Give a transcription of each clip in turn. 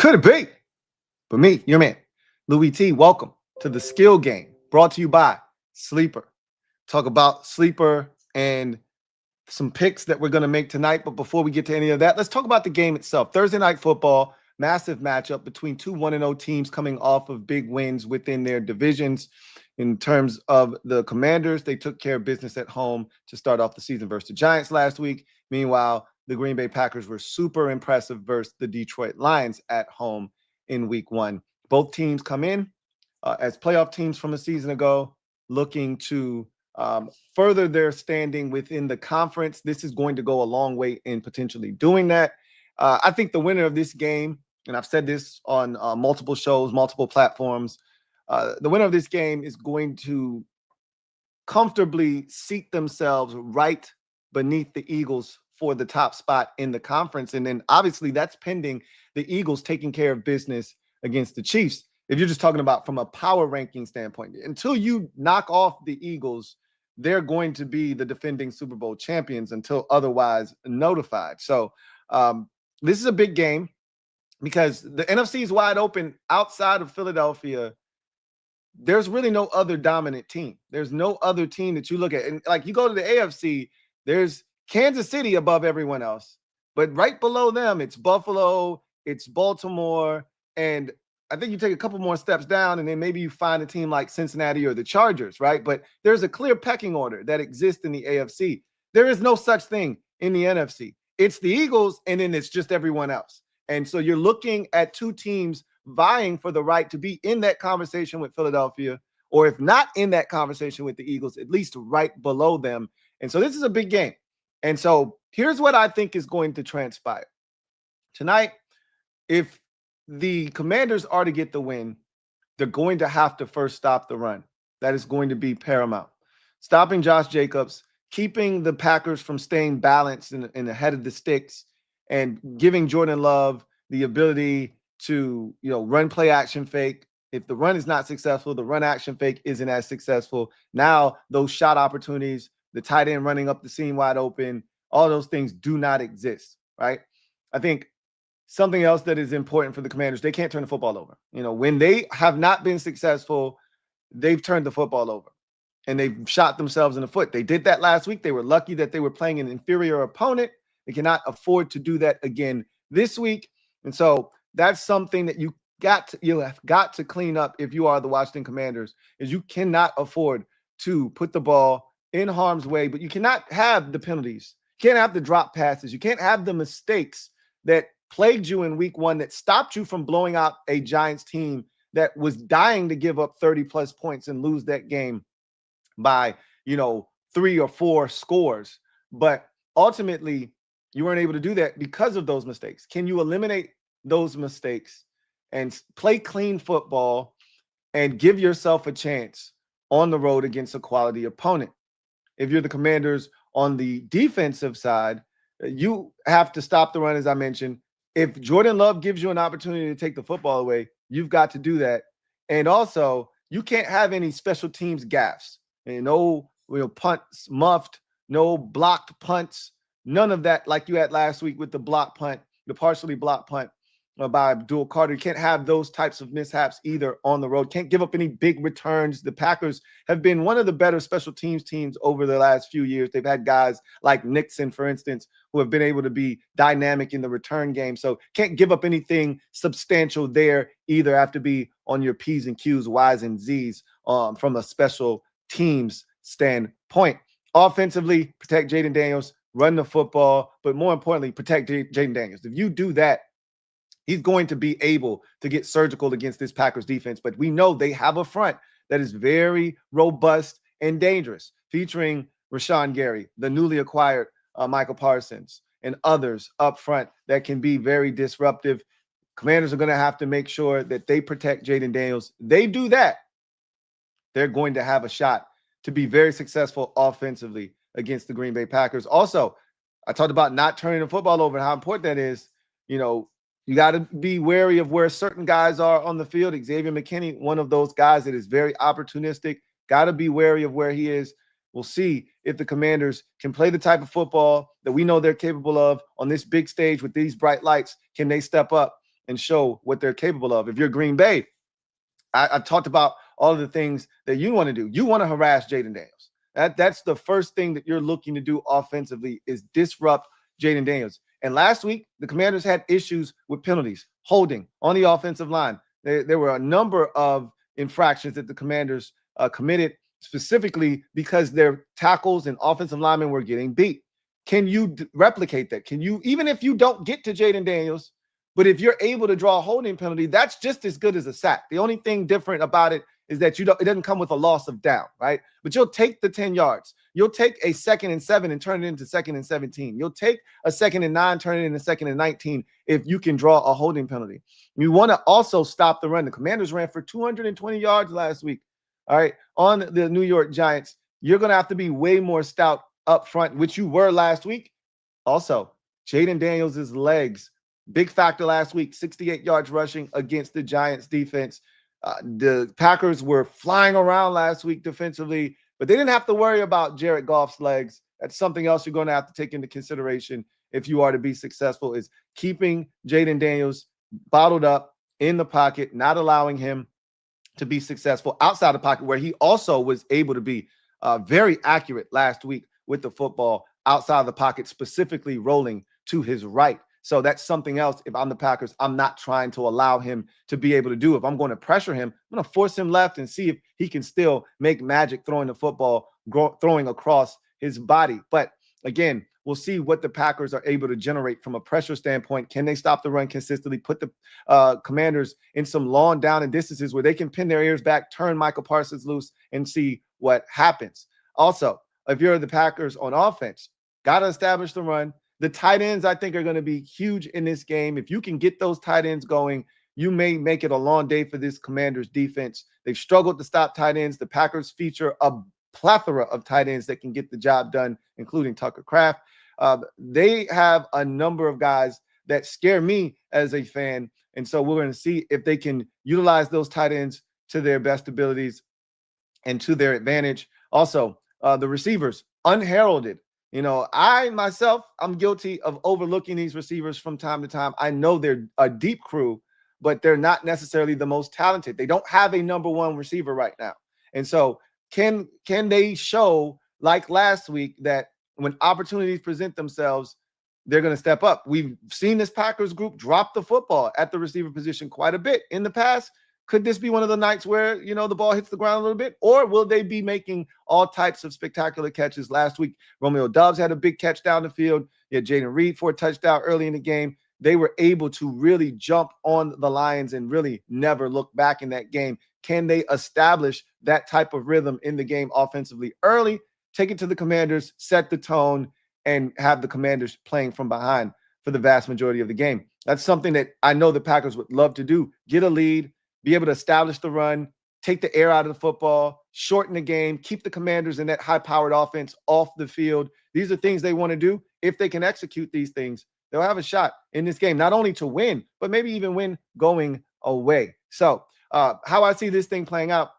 Could it be? But me, your man, Louie T, welcome to the Skill Game, brought to you by Sleeper. Talk about Sleeper and some picks that we're going to make tonight. But before we get to any of that, let's talk about the game itself. Thursday Night Football, massive matchup between two 1-0 teams coming off of big wins within their divisions. In terms of the Commanders, they took care of business at home to start off the season versus the Giants last week. Meanwhile, the Green Bay Packers were super impressive versus the Detroit Lions at home in week one. Both teams come in as playoff teams from a season ago, looking to further their standing within the conference. This is going to go a long way in potentially doing that. I think the winner of this game, and I've said this on multiple shows, multiple platforms, the winner of this game is going to comfortably seat themselves right beneath the Eagles for the top spot in the conference. And then obviously that's pending the Eagles taking care of business against the Chiefs. If you're just talking about from a power ranking standpoint, until you knock off the Eagles, they're going to be the defending Super Bowl champions until otherwise notified. So this is a big game because the NFC is wide open outside of Philadelphia. There's really no other dominant team. There's no other team that you look at. And like you go to the AFC, there's Kansas City above everyone else. But right below them, it's Buffalo, it's Baltimore, and I think you take a couple more steps down and then maybe you find a team like Cincinnati or the Chargers, right? But there's a clear pecking order that exists in the AFC. There is no such thing in the NFC. It's the Eagles, and then it's just everyone else. And so you're looking at two teams vying for the right to be in that conversation with Philadelphia, or if not in that conversation with the Eagles, at least right below them. And so this is a big game. And so here's what I think is going to transpire. Tonight, if the Commanders are to get the win, they're going to have to first stop the run. That is going to be paramount. Stopping Josh Jacobs, keeping the Packers from staying balanced in the head of the sticks, and giving Jordan Love the ability to, run play action fake. If the run is not successful, the run action fake isn't as successful. Now those shot opportunities, the tight end running up the seam wide open, all those things do not exist, right? I think something else that is important for the Commanders, they can't turn the football over. When they have not been successful, they've turned the football over and they've shot themselves in the foot. They did that last week. They were lucky that they were playing an inferior opponent. They cannot afford to do that again this week. And so that's something that you have got to clean up if you are the Washington Commanders, is you cannot afford to put the ball in harm's way, but you cannot have the penalties. You can't have the drop passes. You can't have the mistakes that plagued you in week one that stopped you from blowing out a Giants team that was dying to give up 30-plus points and lose that game by, 3 or 4 scores. But ultimately, you weren't able to do that because of those mistakes. Can you eliminate those mistakes and play clean football and give yourself a chance on the road against a quality opponent? If you're the Commanders on the defensive side, you have to stop the run, as I mentioned. If Jordan Love gives you an opportunity to take the football away, you've got to do that. And also, you can't have any special teams gaffes. And no punts muffed, no blocked punts, none of that like you had last week with the block punt, the partially blocked punt by Abdul Carter. You can't have those types of mishaps either on the road. Can't give up any big returns. The Packers have been one of the better special teams over the last few years. They've had guys like Nixon, for instance, who have been able to be dynamic in the return game. So can't give up anything substantial there either. Have to be on your P's and Q's, Y's and Z's from a special teams standpoint. Offensively, protect Jaden Daniels, run the football, but more importantly, protect Jaden Daniels. If you do that, he's going to be able to get surgical against this Packers defense. But we know they have a front that is very robust and dangerous, featuring Rashawn Gary, the newly acquired Michael Parsons, and others up front that can be very disruptive. Commanders are going to have to make sure that they protect Jaden Daniels. They do that, they're going to have a shot to be very successful offensively against the Green Bay Packers. Also, I talked about not turning the football over and how important that is. You got to be wary of where certain guys are on the field. Xavier McKinney, one of those guys that is very opportunistic. Got to be wary of where he is. We'll see if the Commanders can play the type of football that we know they're capable of on this big stage with these bright lights. Can they step up and show what they're capable of. If you're Green Bay, I've talked about all of the things that you want to do. You want to harass Jaden Daniels. That's the first thing that you're looking to do offensively is disrupt Jaden Daniels. And last week, the Commanders had issues with penalties, holding on the offensive line. There were a number of infractions that the Commanders committed specifically because their tackles and offensive linemen were getting beat. Can you replicate that? Can you, even if you don't get to Jaden Daniels, but if you're able to draw a holding penalty, that's just as good as a sack. The only thing different about it is that it doesn't come with a loss of down, right? But you'll take the 10 yards. You'll take a 2nd and 7 and turn it into 2nd and 17. You'll take a 2nd and 9, turn it into 2nd and 19 if you can draw a holding penalty. You want to also stop the run. The Commanders ran for 220 yards last week, all right, on the New York Giants. You're going to have to be way more stout up front, which you were last week. Also, Jaden Daniels' legs, big factor last week, 68 yards rushing against the Giants defense. The Packers were flying around last week defensively, but they didn't have to worry about Jared Goff's legs. That's something else you're going to have to take into consideration if you are to be successful, is keeping Jaden Daniels bottled up in the pocket, not allowing him to be successful outside the pocket, where he also was able to be very accurate last week with the football outside of the pocket, specifically rolling to his right. So that's something else. If I'm the Packers, I'm not trying to allow him to be able to do. If I'm going to pressure him, I'm going to force him left and see if he can still make magic throwing the football, throwing across his body. But again, we'll see what the Packers are able to generate from a pressure standpoint. Can they stop the run consistently, put the Commanders in some long down and distances where they can pin their ears back, turn Michael Parsons loose, and see what happens. Also, if you're the Packers on offense, got to establish the run. The tight ends, I think, are going to be huge in this game. If you can get those tight ends going, you may make it a long day for this Commanders defense. They've struggled to stop tight ends. The Packers feature a plethora of tight ends that can get the job done, including Tucker Kraft. They have a number of guys that scare me as a fan. And so we're going to see if they can utilize those tight ends to their best abilities and to their advantage. Also, the receivers, unheralded. You know, I'm guilty of overlooking these receivers from time to time. I know they're a deep crew, but they're not necessarily the most talented. They don't have a number one receiver right now. And so can they show, like last week, that when opportunities present themselves, they're going to step up? We've seen this Packers group drop the football at the receiver position quite a bit in the past. Could this be one of the nights where, you know, the ball hits the ground a little bit? Or will they be making all types of spectacular catches? Last week, Romeo Doubs had a big catch down the field. You had Jaden Reed for a touchdown early in the game. They were able to really jump on the Lions and really never look back in that game. Can they establish that type of rhythm in the game offensively early, take it to the Commanders, set the tone, and have the Commanders playing from behind for the vast majority of the game? That's something that I know the Packers would love to do. Get a lead, be able to establish the run, take the air out of the football, shorten the game, keep the Commanders in that high-powered offense off the field. These are things they want to do. If they can execute these things, they'll have a shot in this game, not only to win, but maybe even win going away. So how I see this thing playing out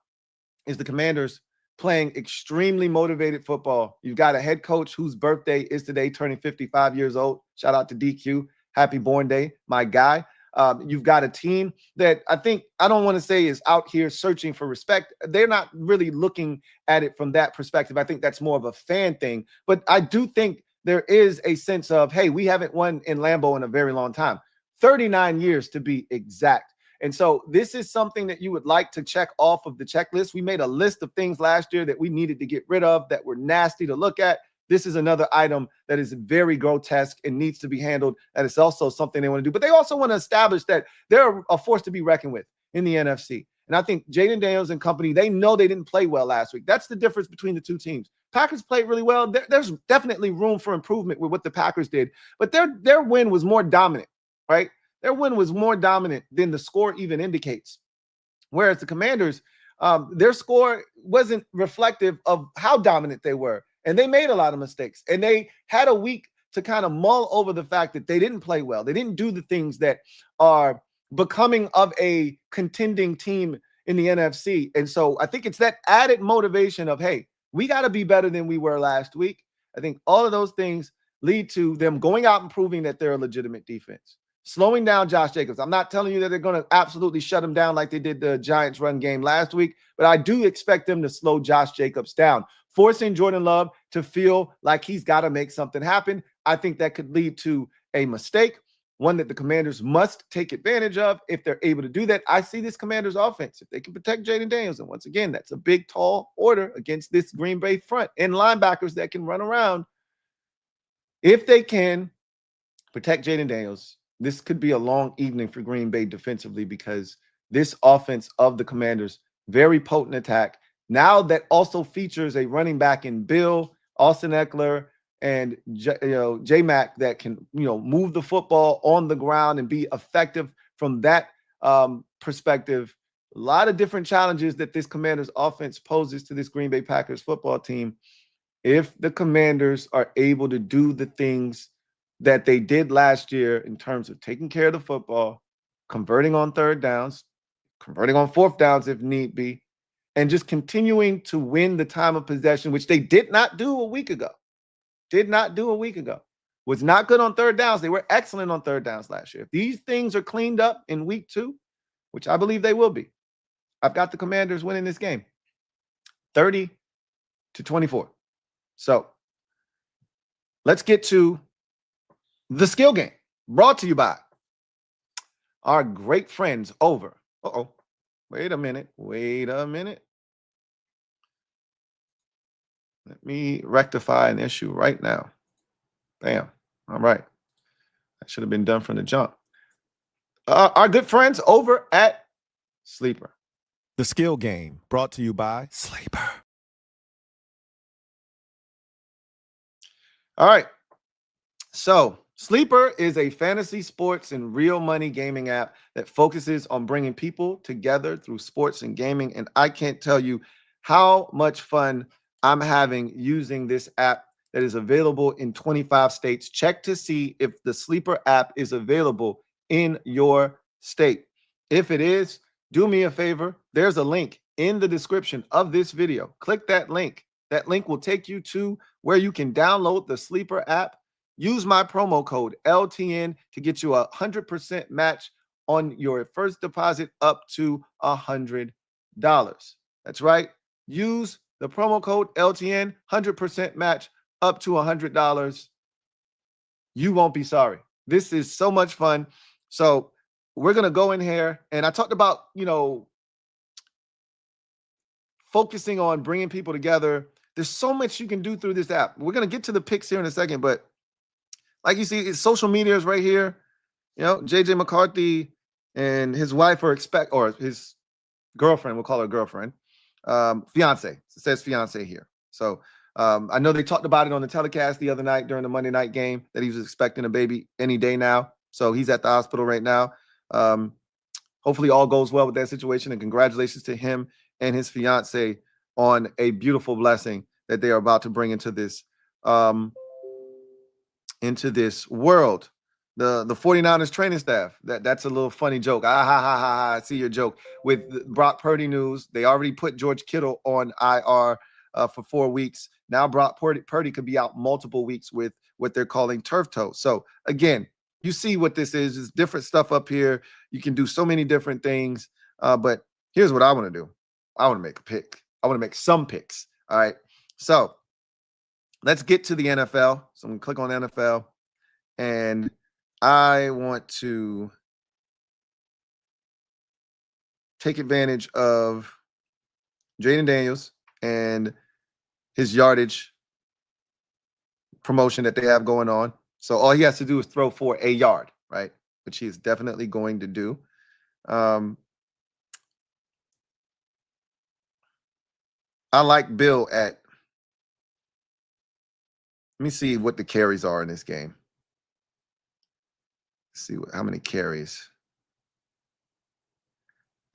is the Commanders playing extremely motivated football. You've got a head coach whose birthday is today, turning 55 years old. Shout out to DQ. Happy born day, my guy. You've got a team that I don't want to say is out here searching for respect. They're not really looking at it from that perspective. I think that's more of a fan thing. But I do think there is a sense of, hey, we haven't won in Lambeau in a very long time, 39 years to be exact. And so this is something that you would like to check off of the checklist. We made a list of things last year that we needed to get rid of that were nasty to look at. This is another item that is very grotesque and needs to be handled. And it's also something they want to do. But they also want to establish that they're a force to be reckoned with in the NFC. And I think Jaden Daniels and company, they know they didn't play well last week. That's the difference between the two teams. Packers played really well. There's definitely room for improvement with what the Packers did. But their win was more dominant, right? Their win was more dominant than the score even indicates. Whereas the Commanders, their score wasn't reflective of how dominant they were. And they made a lot of mistakes. And they had a week to kind of mull over the fact that they didn't play well. They didn't do the things that are becoming of a contending team in the NFC. And so I think it's that added motivation of, hey, we got to be better than we were last week. I think all of those things lead to them going out and proving that they're a legitimate defense. slowing down Josh Jacobs. I'm not telling you that they're going to absolutely shut him down like they did the Giants run game last week, but I do expect them to slow Josh Jacobs down, forcing Jordan Love to feel like he's got to make something happen. I think that could lead to a mistake, one that the Commanders must take advantage of if they're able to do that. I see this Commanders offense, if they can protect Jaden Daniels, and once again, that's a big, tall order against this Green Bay front and linebackers that can run around. If they can protect Jaden Daniels, this could be a long evening for Green Bay defensively, because this offense of the Commanders, very potent attack. Now that also features a running back in Bill, Austin Eckler, and J-Mac that can, move the football on the ground and be effective from that perspective. A lot of different challenges that this Commanders offense poses to this Green Bay Packers football team. If the Commanders are able to do the things that they did last year in terms of taking care of the football, converting on third downs, converting on fourth downs if need be, and just continuing to win the time of possession, which they did not do a week ago. Was not good on third downs. They were excellent on third downs last year. If these things are cleaned up in week 2, which I believe they will be, I've got the Commanders winning this game 30-24. So let's get to the skill game, brought to you by our great friends over. Wait a minute. Let me rectify an issue right now. Bam. All right. That should have been done from the jump. Our good friends over at Sleeper. The skill game, brought to you by Sleeper. All right. So Sleeper is a fantasy sports and real money gaming app that focuses on bringing people together through sports and gaming. And I can't tell you how much fun I'm having using this app that is available in 25 states. Check to see if the Sleeper app is available in your state. If it is, do me a favor. There's a link in the description of this video. Click that link. That link will take you to where you can download the Sleeper app. Use my promo code LTN to get you a 100% match on your first deposit up to $100. That's right. Use the promo code LTN, 100% match up to $100. You won't be sorry. This is so much fun. So we're going to go in here, and I talked about, focusing on bringing people together. There's so much you can do through this app. We're going to get to the picks here in a second, but like you see, social media is right here. JJ McCarthy and his wife or his girlfriend, we'll call her girlfriend, fiance. It says fiance here. So I know they talked about it on the telecast the other night during the Monday night game that he was expecting a baby any day now. So he's at the hospital right now. Hopefully all goes well with that situation, and congratulations to him and his fiance on a beautiful blessing that they are about to bring into this world. The 49ers training staff. That's a little funny joke. I see your joke. With Brock Purdy news, they already put George Kittle on IR for 4 weeks. Now Brock Purdy could be out multiple weeks with what they're calling turf toe. So again, you see what this is. It's different stuff up here. You can do so many different things. But here's what I want to do. I want to make a pick. I want to make some picks. All right. So let's get to the NFL. So I'm going to click on NFL, and I want to take advantage of Jaden Daniels and his yardage promotion that they have going on. So all he has to do is throw for a yard, right? Which he is definitely going to do. I like Bill at, let me see what the carries are in this game. Let's see how many carries.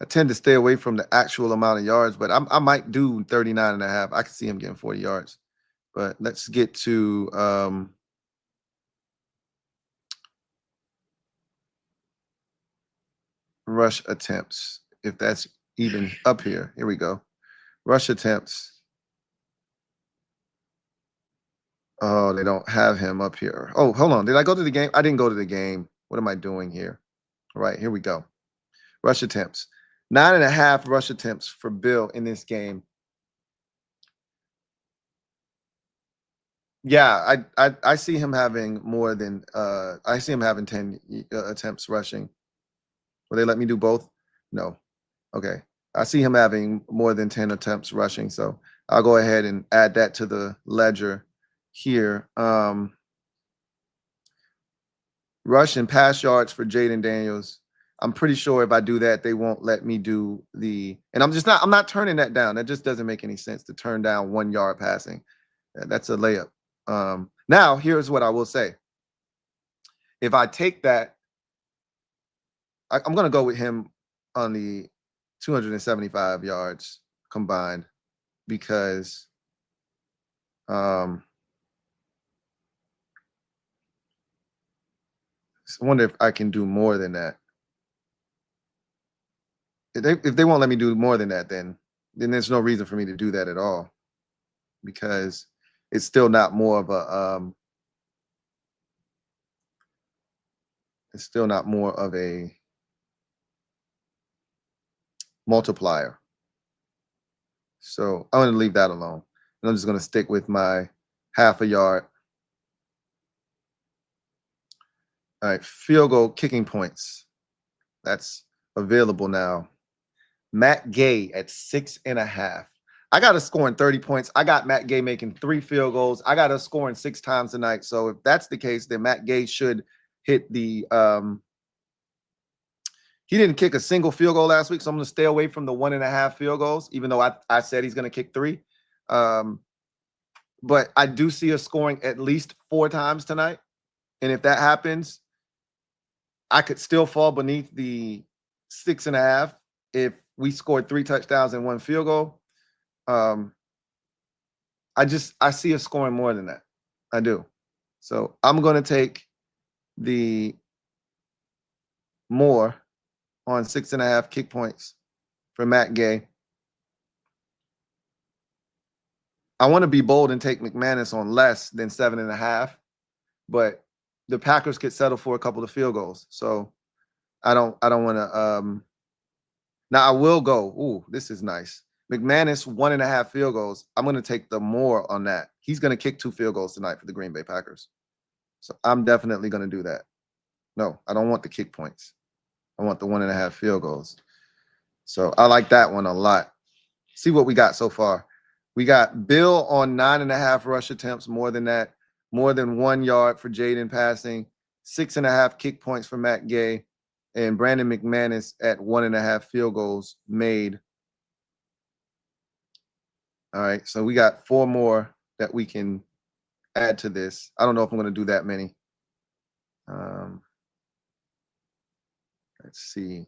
I tend to stay away from the actual amount of yards, but I might do 39.5. I can see him getting 40 yards. But let's get to rush attempts, if that's even up here. Here we go. Rush attempts. Oh, they don't have him up here. Oh, hold on. Did I go to the game? I didn't go to the game. What am I doing here? All right, here we go. Rush attempts. 9.5 rush attempts for Bill in this game. Yeah, I see him having more than I see him having 10 attempts rushing. Will they let me do both? No. Okay. I see him having more than 10 attempts rushing, so I'll go ahead and add that to the ledger here. Rush and pass yards for Jaden Daniels. I'm pretty sure if I do that, they won't let me do and I'm not turning that down. That just doesn't make any sense to turn down 1 yard passing. That's a layup. Now, here's what I will say. If I take that, I'm going to go with him on the 275 yards combined because I wonder if I can do more than that. If they won't let me do more than that, then there's no reason for me to do that at all because it's still not more of a it's still not more of a multiplier. So I'm going to leave that alone. And I'm just going to stick with my half a yard. All right, field goal kicking points. That's available now. Matt Gay at 6.5. I got us scoring 30 points. I got Matt Gay making 3 field goals. I got us scoring 6 times tonight. So if that's the case, then Matt Gay should hit the he didn't kick a single field goal last week, so I'm going to stay away from the 1.5 field goals, even though I said he's going to kick 3. But I do see us scoring at least 4 times tonight. And if that happens, I could still fall beneath the 6.5 if we scored 3 touchdowns and 1 field goal. I see us scoring more than that. I do. So I'm going to take the more on 6.5 kick points for Matt Gay. I want to be bold and take McManus on less than 7.5, but the Packers could settle for a couple of field goals. So I don't want to. Now I will go. Ooh, this is nice. McManus 1.5 field goals. I'm going to take the more on that. He's going to kick 2 field goals tonight for the Green Bay Packers. So I'm definitely going to do that. No, I don't want the kick points. I want the 1.5 field goals. So I like that one a lot. See what we got so far. We got Bill on 9.5 rush attempts, more than that, more than 1 yard for Jaden passing, 6.5 kick points for Matt Gay, and Brandon McManus at 1.5 field goals made. All right, so we got 4 more that we can add to this. I don't know if I'm going to do that many. Let's see.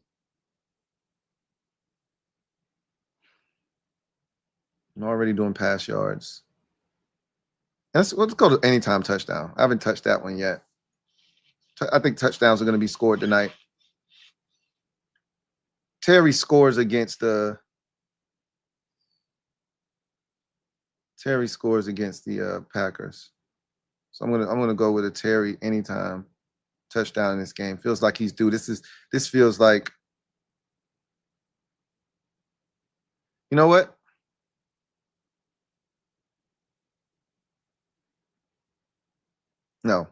I'm already doing pass yards. Let's go to anytime touchdown. I haven't touched that one yet. I think touchdowns are going to be scored tonight. Terry scores against the Packers. So I'm gonna go with a Terry anytime touchdown in this game. Feels like he's due. This feels like, you know what? No,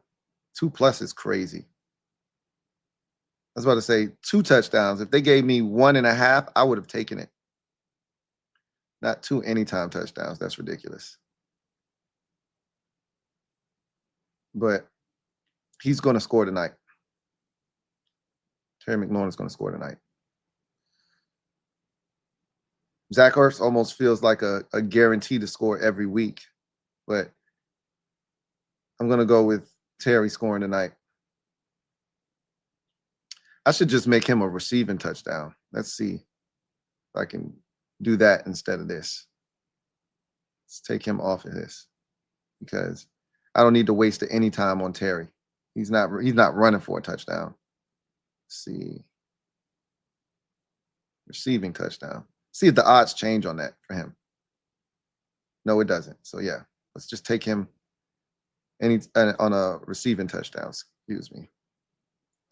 2+ is crazy. I was about to say 2 touchdowns. If they gave me 1.5, I would have taken it. Not 2 anytime touchdowns. That's ridiculous. But he's going to score tonight. Terry McLaurin is going to score tonight. Zach Ertz almost feels like a guarantee to score every week. But I'm going to go with Terry scoring tonight. I should just make him a receiving touchdown. Let's see if I can do that instead of this. Let's take him off of this because I don't need to waste any time on Terry. He's not running for a touchdown. Let's see. Receiving touchdown. See if the odds change on that for him. No, it doesn't. So yeah, let's just take him on a receiving touchdown. Excuse me.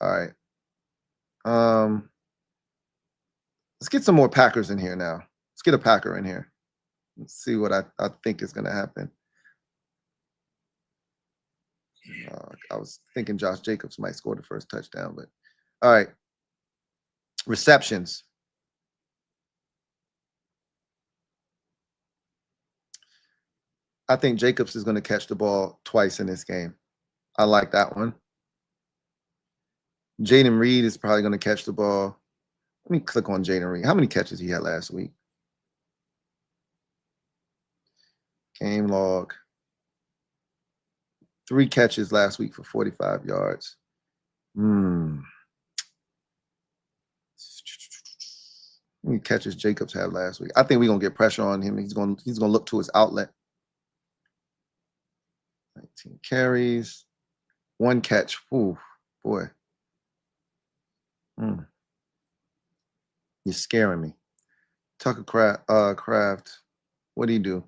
All right. Let's get some more Packers in here now. Let's get a Packer in here. Let's see what I think is going to happen. I was thinking Josh Jacobs might score the first touchdown, but all right. Receptions. I think Jacobs is going to catch the ball twice in this game. I like that one. Jaden Reed is probably going to catch the ball. Let me click on Jaden Reed. How many catches he had last week? Game log. 3 catches last week for 45 yards. How many catches Jacobs had last week? I think we're gonna get pressure on him. He's gonna look to his outlet. 19 carries, 1 catch. Ooh, boy. You're scaring me. Tucker Craft. What did he do?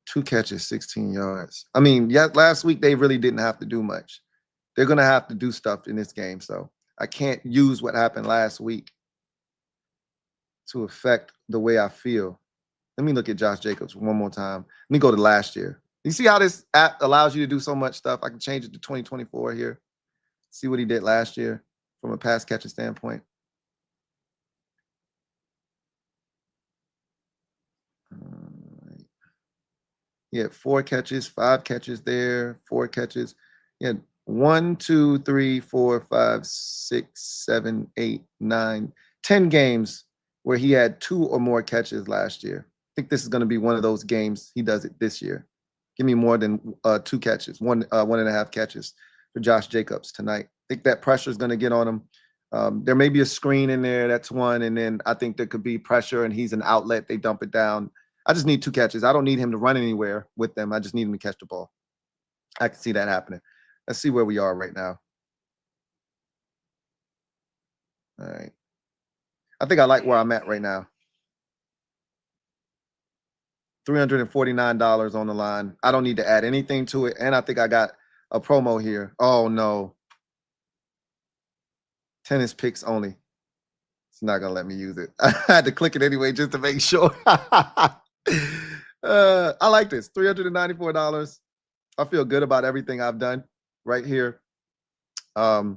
2 catches, 16 yards. I mean, yeah, last week they really didn't have to do much. They're gonna have to do stuff in this game, so I can't use what happened last week to affect the way I feel. Let me look at Josh Jacobs one more time. Let me go to last year. You see how this app allows you to do so much stuff? I can change it to 2024 here. See what he did last year from a pass catching standpoint. He had 4 catches, 5 catches there, 4 catches. He had 1, 2, 3, 4, 5, 6, 7, 8, 9, 10 games where he had 2 or more catches last year. I think this is going to be one of those games he does it this year. Give me more than 2 catches, 1.5 catches for Josh Jacobs tonight. I think that pressure is going to get on him. There may be a screen in there. That's one. And then I think there could be pressure and he's an outlet. They dump it down. I just need 2 catches. I don't need him to run anywhere with them. I just need him to catch the ball. I can see that happening. Let's see where we are right now. All right. I think I like where I'm at right now. $349 on the line. I don't need to add anything to it. And I think I got a promo here. Oh, no. Tennis picks only. It's not going to let me use it. I had to click it anyway just to make sure. I like this. $394. I feel good about everything I've done right here. Let's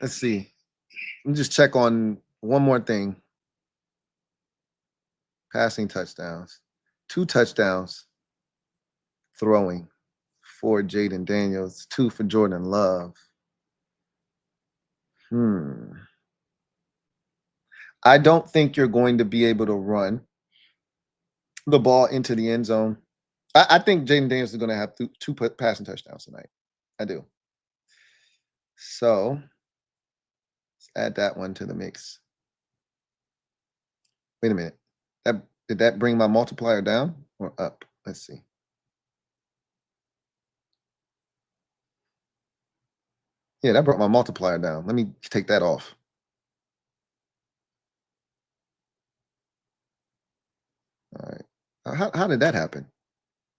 see. Let me just check on one more thing. Passing touchdowns. 2 touchdowns. Throwing for Jaden Daniels. 2 for Jordan Love. I don't think you're going to be able to run the ball into the end zone. I think Jaden Daniels is going to have 2 passing touchdowns tonight. I do. So let's add that one to the mix. Wait a minute. Did that bring my multiplier down or up? Let's see. Yeah, that brought my multiplier down. Let me take that off. All right. How did that happen?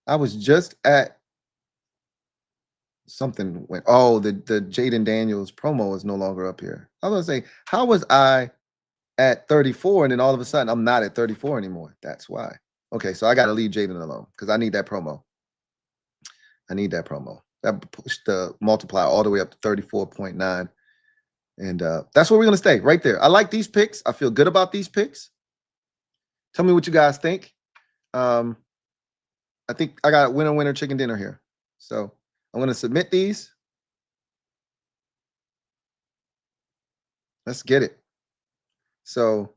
I was just at something went. Oh, the Jaden Daniels promo is no longer up here. I was gonna say, how was I at 34 and then all of a sudden I'm not at 34 anymore? That's why. Okay, so I got to leave Jaden alone because I need that promo. I need that promo. That pushed the multiplier all the way up to 34.9. And that's where we're going to stay, right there. I like these picks. I feel good about these picks. Tell me what you guys think. I think I got winner, chicken dinner here. So I'm going to submit these. Let's get it. So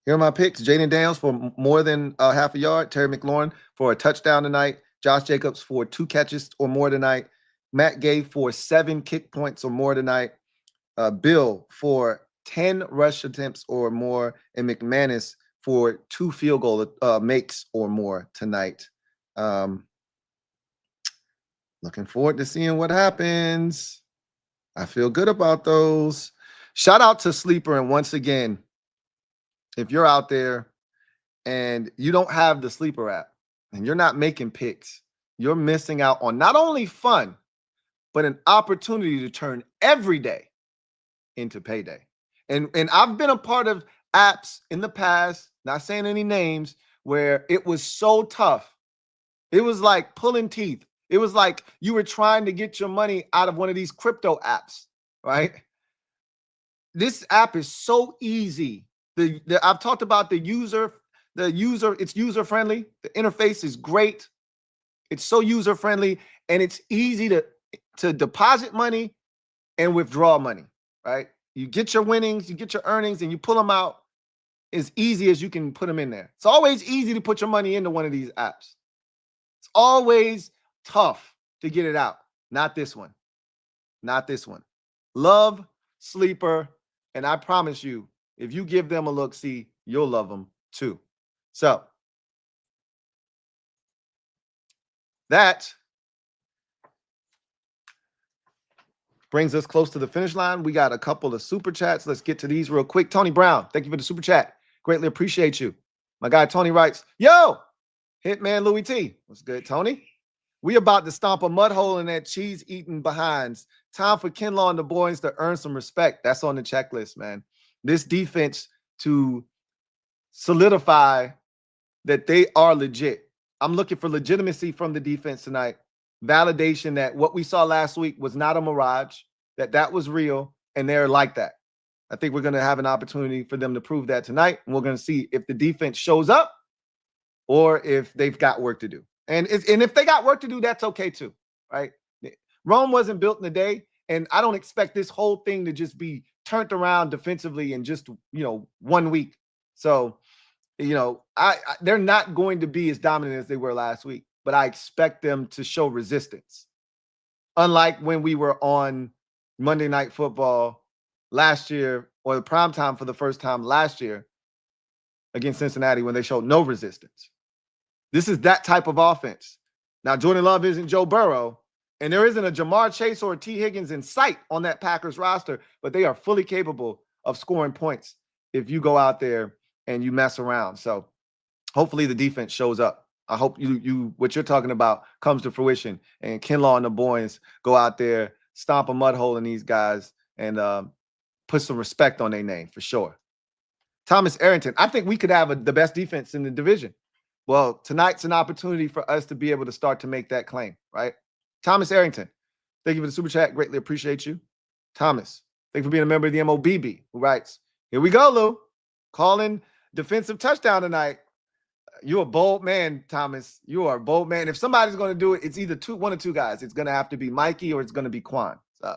here are my picks. Jaden Daniels for more than half a yard. Terry McLaurin for a touchdown tonight. Josh Jacobs for 2 catches or more tonight. Matt Gay for 7 kick points or more tonight. Bill for 10 rush attempts or more. And McManus for 2 field goal makes or more tonight. Looking forward to seeing what happens. I feel good about those. Shout out to Sleeper. And once again, if you're out there and you don't have the Sleeper app and you're not making picks, you're missing out on not only fun, but an opportunity to turn every day into payday. And I've been a part of apps in the past, not saying any names, where it was so tough. It was like pulling teeth. It was like you were trying to get your money out of one of these crypto apps, right? This app is so easy. I've talked about the user, it's user friendly. The interface is great. It's so user friendly, and it's easy to deposit money and withdraw money, right? You get your winnings, you get your earnings, and you pull them out as easy as you can put them in there. It's always easy to put your money into one of these apps. It's always tough to get it out. Not this one. Not this one. Love Sleeper, and I promise you, if you give them a look-see, you'll love them too. So that brings us close to the finish line. We got a couple of super chats. Let's get to these real quick. Tony Brown, thank you for the super chat. Greatly appreciate you. My guy Tony writes, yo, Hitman Louie T. What's good, Tony? We about to stomp a mud hole in that cheese-eating behinds. Time for Kinlaw and the boys to earn some respect. That's on the checklist, man. This defense to solidify that they are legit. I'm looking for legitimacy from the defense tonight. Validation that what we saw last week was not a mirage, that was real, and they're like that. I think we're going to have an opportunity for them to prove that tonight, and we're going to see if the defense shows up or if they've got work to do. And if they got work to do, that's okay too, right? Rome wasn't built in a day, and I don't expect this whole thing to just be turned around defensively in just 1 week. So, they're not going to be as dominant as they were last week, but I expect them to show resistance. Unlike when we were on Monday Night Football last year, or the primetime for the first time last year against Cincinnati, when they showed no resistance. This is that type of offense. Now, Jordan Love isn't Joe Burrow, and there isn't a Jamar Chase or a T. Higgins in sight on that Packers roster, but they are fully capable of scoring points if you go out there and you mess around. So hopefully the defense shows up. I hope what you're talking about comes to fruition, and Kinlaw and the boys go out there, stomp a mud hole in these guys, and put some respect on their name for sure. Thomas Arrington, I think we could have the best defense in the division. Well, tonight's an opportunity for us to be able to start to make that claim, right? Thomas Arrington, thank you for the super chat. Greatly appreciate you. Thomas, thank you for being a member of the MOBB, who writes, here we go, Lou. Calling defensive touchdown tonight. You're a bold man, Thomas. You are a bold man. If somebody's going to do it, it's either one of two guys. It's going to have to be Mikey or it's going to be Quan. So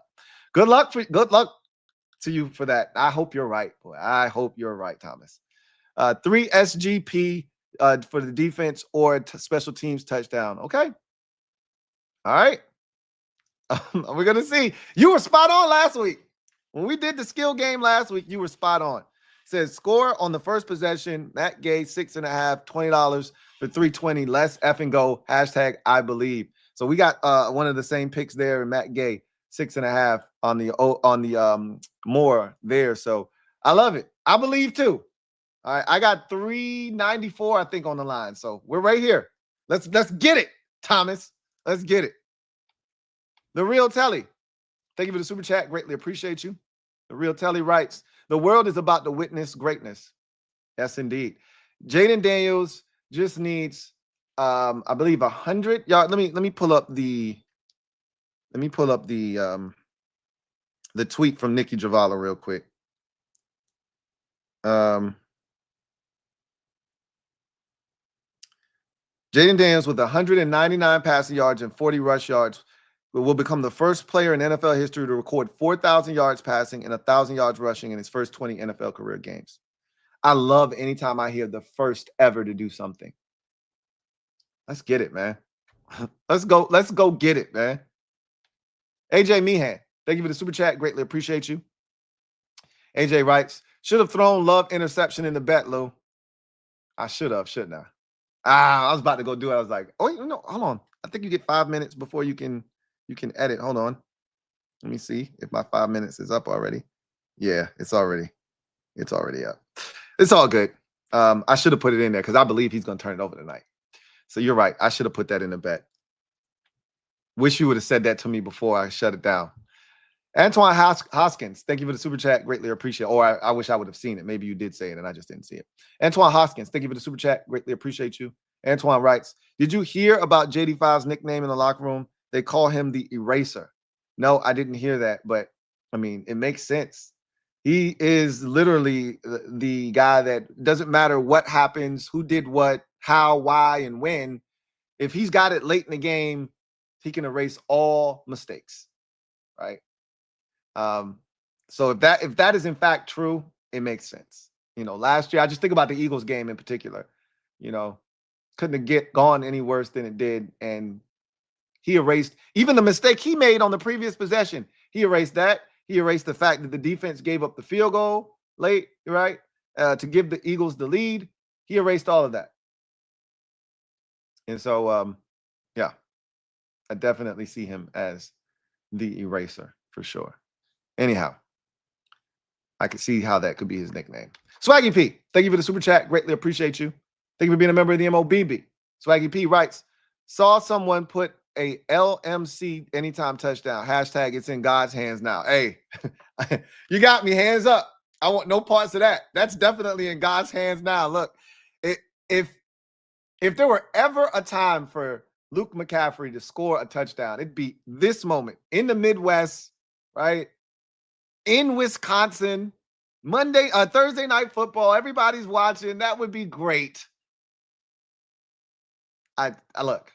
good luck to you for that. I hope you're right, boy. I hope you're right, Thomas. 3 SGP for the defense or special teams touchdown. Okay. All right. We're going to see. You were spot on last week. When we did the skill game last week, you were spot on. It says score on the first possession. Matt Gay, 6.5, $20 for 320. Let's effing go. Hashtag I believe. So we got one of the same picks there. And Matt Gay, 6.5 on the more there. So I love it. I believe too. All right, I got 394, I think, on the line. So we're right here. Let's get it, Thomas. Let's get it. The Real Telly, thank you for the super chat. Greatly appreciate you. The Real Telly writes, the world is about to witness greatness. Yes, indeed. Jaden Daniels just needs, I believe, 100 yards. Let me pull up the tweet from Nikki Javala real quick. Jaden Daniels with 199 passing yards and 40 rush yards will become the first player in NFL history to record 4,000 yards passing and 1,000 yards rushing in his first 20 NFL career games. I love anytime I hear the first ever to do something. Let's get it, man. Let's go get it, man. AJ Meehan, thank you for the super chat. Greatly appreciate you. AJ writes, should have thrown Love interception in the bet, Lou. I should have, shouldn't I? I was about to go do it. I was like, oh, no, hold on. I think you get 5 minutes before you can edit. Hold on. Let me see if my 5 minutes is up already. Yeah, it's already up. It's all good. I should have put it in there because I believe he's going to turn it over tonight. So you're right. I should have put that in the bet. Wish you would have said that to me before I shut it down. Antoine Hoskins, thank you for the super chat. Greatly appreciate it. Or I wish I would have seen it. Maybe you did say it and I just didn't see it. Antoine Hoskins, thank you for the super chat. Greatly appreciate you. Antoine writes, did you hear about JD5's nickname in the locker room? They call him the Eraser. No, I didn't hear that, but I mean, it makes sense. He is literally the guy that doesn't matter what happens, who did what, how, why, and when. If he's got it late in the game, he can erase all mistakes, right? So if that is in fact true, it makes sense. Last year, I just think about the Eagles game in particular. Couldn't have gone any worse than it did, and he erased even the mistake he made on the previous possession. He erased that. He erased the fact that the defense gave up the field goal late, right, to give the Eagles the lead. He erased all of that. And so, yeah, I definitely see him as the eraser for sure. Anyhow, I can see how that could be his nickname. Swaggy P, thank you for the super chat. Greatly appreciate you. Thank you for being a member of the MOBB. Swaggy P writes, saw someone put a LMC anytime touchdown. Hashtag it's in God's hands now. Hey, you got me. Hands up. I want no parts of that. That's definitely in God's hands now. Look, if there were ever a time for Luke McCaffrey to score a touchdown, it'd be this moment in the Midwest, right? In Wisconsin, Thursday night football. Everybody's watching. That would be great. I look.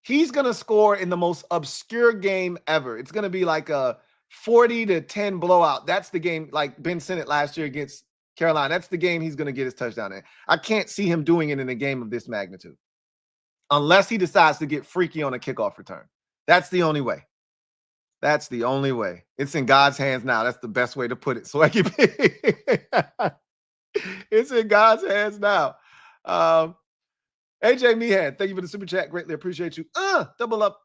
He's going to score in the most obscure game ever. It's going to be like a 40-10 blowout. That's the game like Ben Sinnott last year against Carolina. That's the game he's going to get his touchdown in. I can't see him doing it in a game of this magnitude unless he decides to get freaky on a kickoff return. That's the only way. That's the only way. It's in God's hands now. That's the best way to put it. So it's in God's hands now. AJ Meehan, thank you for the super chat. Greatly appreciate you. Double up.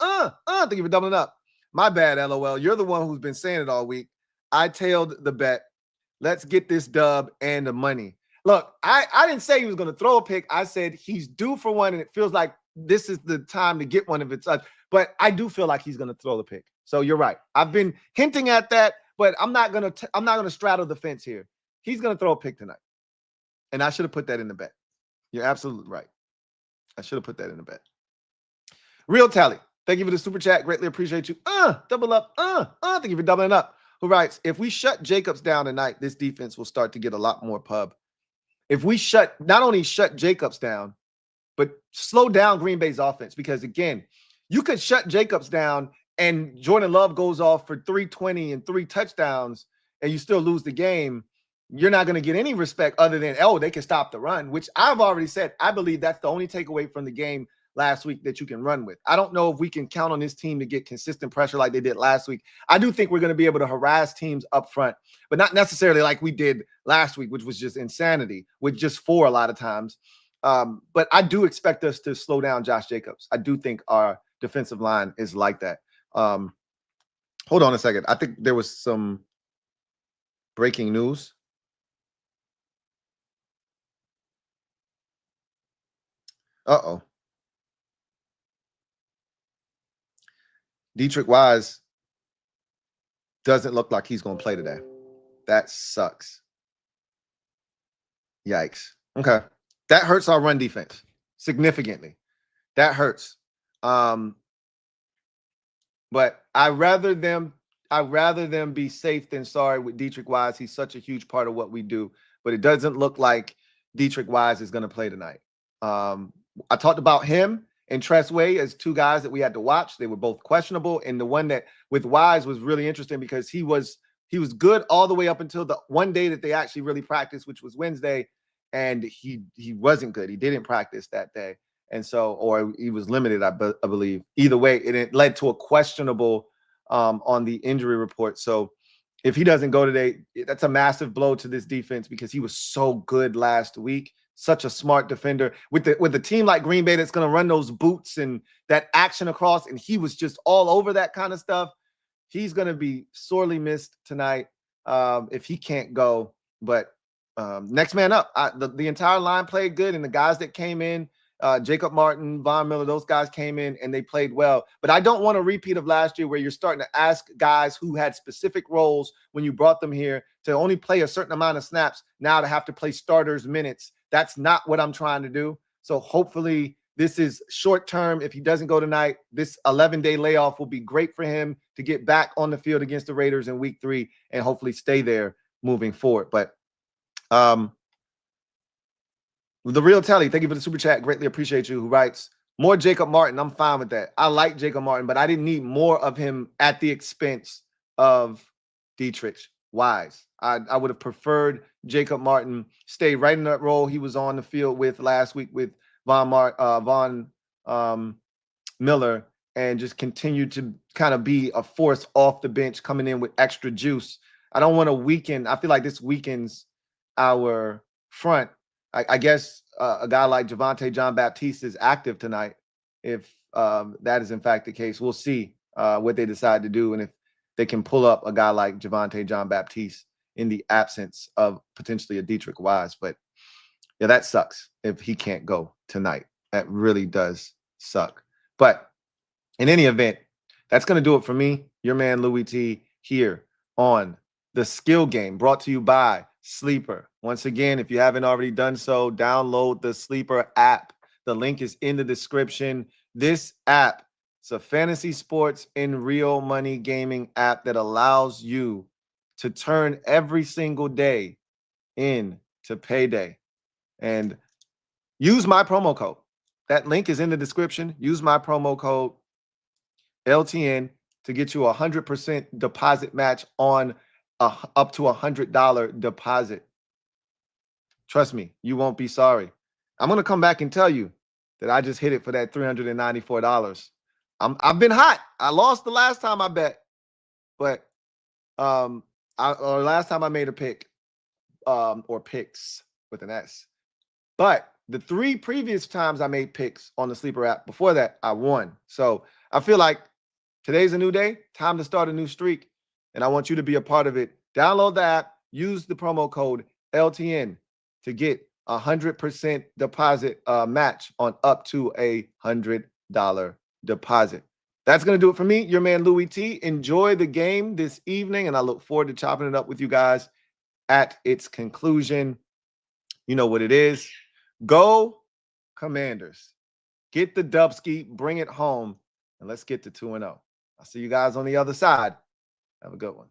Thank you for doubling up. My bad, LOL. You're the one who's been saying it all week. I tailed the bet. Let's get this dub and the money. Look, I didn't say he was going to throw a pick. I said he's due for one, and it feels like this is the time to get one if it's up. But I do feel like he's going to throw the pick. So you're right. I've been hinting at that, but I'm not going to straddle the fence here. He's going to throw a pick tonight. And I should have put that in the bet. You're absolutely right. I should have put that in the bet. Real Tally, thank you for the super chat. Greatly appreciate you. Double up. Thank you for doubling up. Who writes, if we shut Jacobs down tonight, this defense will start to get a lot more pub. If we not only shut Jacobs down, but slow down Green Bay's offense, because again, you could shut Jacobs down and Jordan Love goes off for 320 and 3 touchdowns and you still lose the game. You're not going to get any respect other than, they can stop the run, which I've already said. I believe that's the only takeaway from the game last week that you can run with. I don't know if we can count on this team to get consistent pressure like they did last week. I do think we're going to be able to harass teams up front, but not necessarily like we did last week, which was just insanity with just 4 a lot of times. But I do expect us to slow down Josh Jacobs. I do think our defensive line is like that. Hold on a second. I think there was some breaking news. Uh-oh. Dietrich Wise doesn't look like he's going to play today. That sucks. Yikes. Okay. That hurts our run defense significantly. That hurts. But I'd rather them be safe than sorry with Dietrich Wise. He's such a huge part of what we do, but it doesn't look like Dietrich Wise is going to play tonight. I talked about him and Tressway as 2 guys that we had to watch. They were both questionable. And the one that with Wise was really interesting because he was good all the way up until the one day that they actually really practiced, which was Wednesday. And he wasn't good. He didn't practice that day. And so, or he was limited, I believe. Either way, it led to a questionable on the injury report. So if he doesn't go today, that's a massive blow to this defense because he was so good last week. Such a smart defender with a team like Green Bay that's going to run those boots and that action across. And he was just all over that kind of stuff. He's going to be sorely missed tonight if he can't go. But next man up. The entire line played good, and the guys that came in Jacob Martin, Von Miller, those guys came in and they played well. But I don't want a repeat of last year where you're starting to ask guys who had specific roles when you brought them here to only play a certain amount of snaps, now to have to play starters minutes. That's not what I'm trying to do. So hopefully this is short term. If he doesn't go tonight, this 11-day layoff will be great for him to get back on the field against the Raiders in week 3 and hopefully stay there moving forward. But the real Telly, thank you for the super chat. Greatly appreciate you. Who writes, more Jacob Martin. I'm fine with that. I like Jacob Martin, but I didn't need more of him at the expense of Dietrich Wise. I would have preferred Jacob Martin stay right in that role he was on the field with last week with Von Miller and just continue to kind of be a force off the bench coming in with extra juice. I don't want to weaken. I feel like this weakens our front. I guess a guy like Javonte Jean-Baptiste is active tonight. If that is in fact the case, we'll see what they decide to do and if they can pull up a guy like Javonte Jean-Baptiste in the absence of potentially a Dietrich Wise. But yeah, that sucks if he can't go tonight. That really does suck. But in any event, that's going to do it for me, your man Louie T, here on The Skill Game, brought to you by Sleeper. Once again, if you haven't already done so, download the Sleeper app. The link is in the description. This app, it's a fantasy sports and real money gaming app that allows you to turn every single day into payday. And use my promo code. That link is in the description. Use my promo code LTN to get you a 100% deposit match on up to $100 deposit. Trust me, you won't be sorry. I'm going to come back and tell you that I just hit it for that $394. I've been hot. I lost the last time I bet, but or last time I made a pick, or picks with an S. But the 3 previous times I made picks on the Sleeper app, before that, I won. So I feel like today's a new day, time to start a new streak, and I want you to be a part of it. Download the app, use the promo code LTN to get a 100% deposit match on up to $100 deposit. That's going to do it for me, your man Louie T. Enjoy the game this evening, and I look forward to chopping it up with you guys at its conclusion. You know what it is. Go Commanders. Get the dubski, bring it home, and let's get to 2-0. I'll see you guys on the other side. Have a good one.